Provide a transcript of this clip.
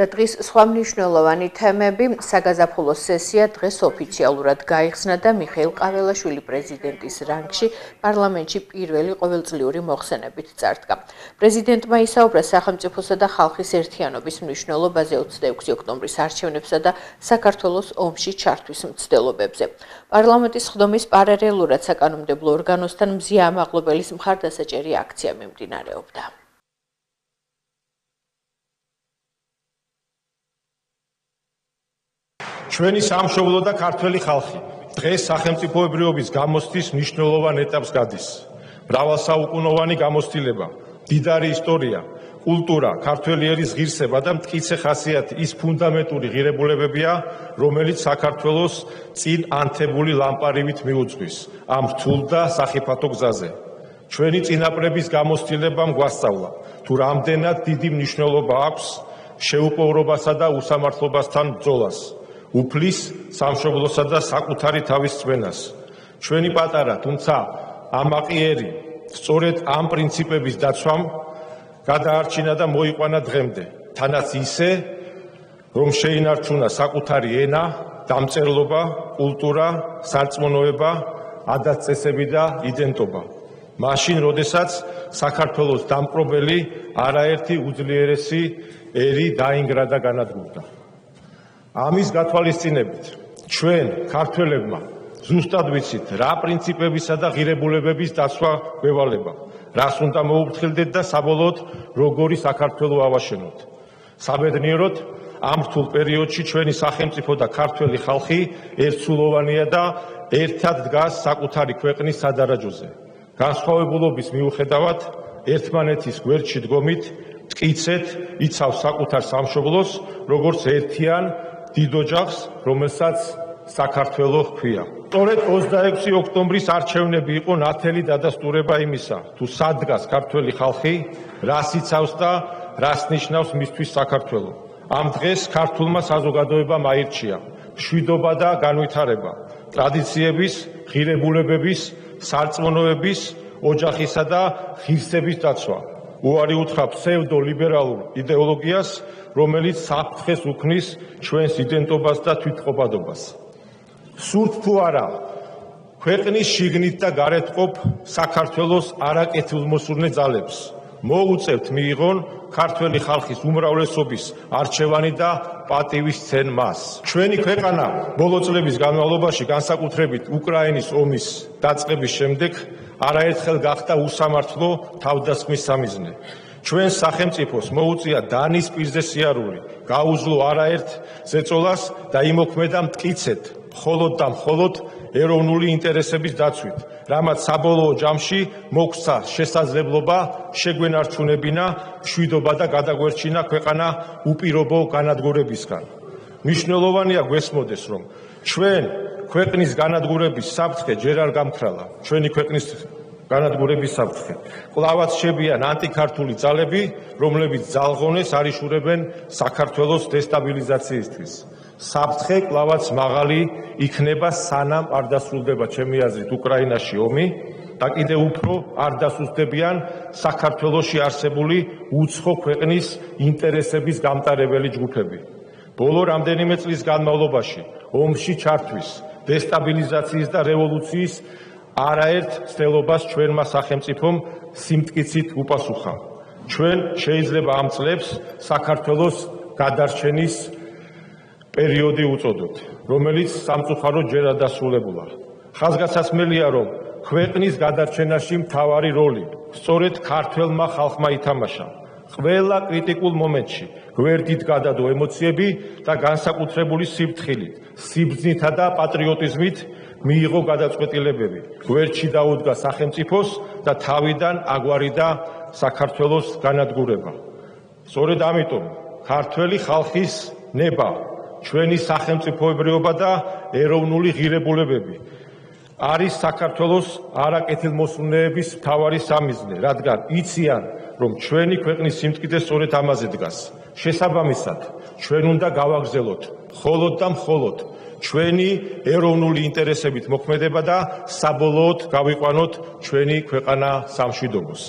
და დღის სხვა მნიშვნელოვანი თემები საგაზაფხულო სესია დღეს ოფიციალურად გაიხსნა და მიხეილ ყაველაშვილი პრეზიდენტის რანგში პარლამენტში პირველი ყოველწლიური მოხსენებით წარდგა. პრეზიდენტმა ისაუბრა სახელმწიფოსა და ხალხის ერთიანობის მნიშვნელობაზე 26 ოქტომბრის არჩევნებსა და საქართველოს ომში ჩართვის მცდელობებზე. პარლამენტის ხდომის პარალელურად საკანონმდებლო ორგანოსთან მზია ამაღლობელის მხარდასაჭერი აქცია მიმდინარეობდა. ჩვენი სამშობლო და ქართველი ხალხი დღეს სახელმწიფოებრიობის გამოცდის მნიშვნელოვან ეტაპს გადის. მრავალსაუკუნოვანი გამოცდილება, მდიდარი ისტორია, კულტურა, ქართველი ერის ღირსება და მტკიცე ხასიათი ის ფუნდამენტური ღირებულებებია, რომელიც საქართველოს წინ ანთებული ლამპარივით მიუძღვის ამ რთულ და სახიფათო გზაზე. ჩვენი წინაპრების გამოცდილებამ გვასწავლა, თუ რამდენად დიდი მნიშვნელობა აქვს შეუპოვრობასა და უსამართლობასთან ბრძოლას. უფლის, სამშობლოსა და საკუთარი თავის წმენას. ჩვენი პატარა, თუმცა ამაყიერი, სწორედ ამ პრინციპების დაცვამ გადაარჩინა და მოიყვანა დღემდე, თანაც ისე, რომ შეინარჩუნა საკუთარი ენა, დამწერლობა, კულტურა, სარწმუნოება, ადათ-წესები და იდენტობა. მაშინ, როდესაც საქართველოს დამპყრობელი არაერთი უძლიერესი ერი დაინგრა და განადგურდა. ამის გათვალისწინებით ჩვენ ქართველებმა ზუსტად ვიცით რა პრინციპებისა და ღირებულებების დაცვა გვევალება, რას უნდა მოუფრთხილდეთ და საბოლოოდ როგორი საქართველო ავაშენოთ. საბედნიეროდ ამ რთულ პერიოდში ჩვენი სახელმწიფო და ქართველი ხალხი ერთსულოვანია და ერთად დგას საკუთარი ქვეყნის სადარაჯოზე. განსხვავებულობის მიუხედავად ერთმანეთის გვერდში დგომით მტკიცედ იცავს საკუთარ სამშობლოს, როგორც ერთიან დიდ ოჯახს, რომელსაც საქართველო ჰქვია. სწორედ 26 ოქტომბრის არჩევნები იყო ნათელი დადასტურება იმისა, თუ სად დგას ქართველი ხალხი, რას იცავს და რას ნიშნავს მისთვის საქართველო. ამ დღეს ქართულმა საზოგადოებამ აირჩია მშვიდობა და განვითარება, ტრადიციების, ღირებულებების, სარწმუნოების, ოჯახისა და ღირსების დაცვა. უარი უთხრა ფსევდო-ლიბერალურ იდეოლოგიას, რომელიც საფრთხეს უქმნის ჩვენს იდენტობას და თვითყოფადობას. სურთ თუ არა, ქვეყნის შიგნით და გარეთ ყოფ საქართველოს არაკეთილმოსურნე ძალებს მოუწევთ მიიღონ ქართველი ხალხის უმრავლესობის არჩევანი და პატივისცენ მას. ჩვენი ქვეყანა ბოლო წლების განმავლობაში, განსაკუთრებით უკრაინის ომის დაწყების შემდეგ, არაერთხელ გახდა უსამართლო თავდასხმის სამიზნე. ჩვენს სახელმწიფოს მოუწია დანის პირზე სიარული, გაუძლო არაერთ ზეწოლას და იმოქმედა მტკიცედ, მხოლოდ და მხოლოდ ეროვნული ინტერესების დაცვით, რამაც საბოლოო ჯამში მოგვცა შესაძლებლობა შეგვენარჩუნებინა მშვიდობა და გადაგვერჩინა ქვეყანა უპირობო განადგურებისგან. მნიშვნელოვანია გვესმოდეს, რომ ჩვენ ქვეყნის განადგურების საფრთხე ჯერ არ გამქრალა. ჩვენი ქვეყნის განადგურების საფრთხე კვლავაც შებიან ანტიქართული ძალები, რომლებიც ძალღონეს არიშურებენ საქართველოს დესტაბილიზაციისთვის. საფრთხე კვლავაც მაღალი იქნება, სანამ არ დასრულდება ჩემი აზრით უკრაინაში ომი და კიდევ უფრო არ დასუსტებიან საქართველოში არსებული უცხო ქვეყნის ინტერესების გამტარებელი ჯგუფები. ბოლო რამდენიმე წლის განმავლობაში ომში ჩართვის, დესტაბილიზაციის და რევოლუციის არაერთ ცდელობას ჩვენმა სახელმწიფომ სიმტკიცით უპასუხა. ჩვენ შეიძლება ამ წლებს საქართველოს გადარჩენის პერიოდი უწოდოთ, რომელიც სამწუხაროდ ჯერ არ დასრულებულა. ხაზგასაცმელია, რომ ქვეყნის გადარჩენაში მთავარი როლი სწორედ ქართველმა ხალხმა ითამაშა. ყველა კრიტიკულ მომენტში გვერდით გადადო ემოციები და განსაკუთრებული სიფრთხილით, სიბრძნითა და პატრიოტიზმით მიიღო გადაწყვეტილებები. გვერდში დაუდგა სახელმწიფოს და თავიდან აგვარიდა საქართველოს განადგურება. სწორედ ამიტომ ქართველი ხალხის ნება, ჩვენი სახელმწიფოებრიობა და ეროვნული ღირებულებები არის საქართველოს არაკეთილმოსურნეების მთავარი სამიზნე, რადგან იციან, რომ ჩვენი ქვეყნის სიმტკიცე სწორედ ამაზე დგას. შესაბამისად, ჩვენ უნდა გავაგრძელოთ მხოლოდ და მხოლოდ ჩვენი ეროვნული ინტერესებით მოქმედება და საბოლოოდ გავიყვანოთ ჩვენი ქვეყანა სამშვიდობოს.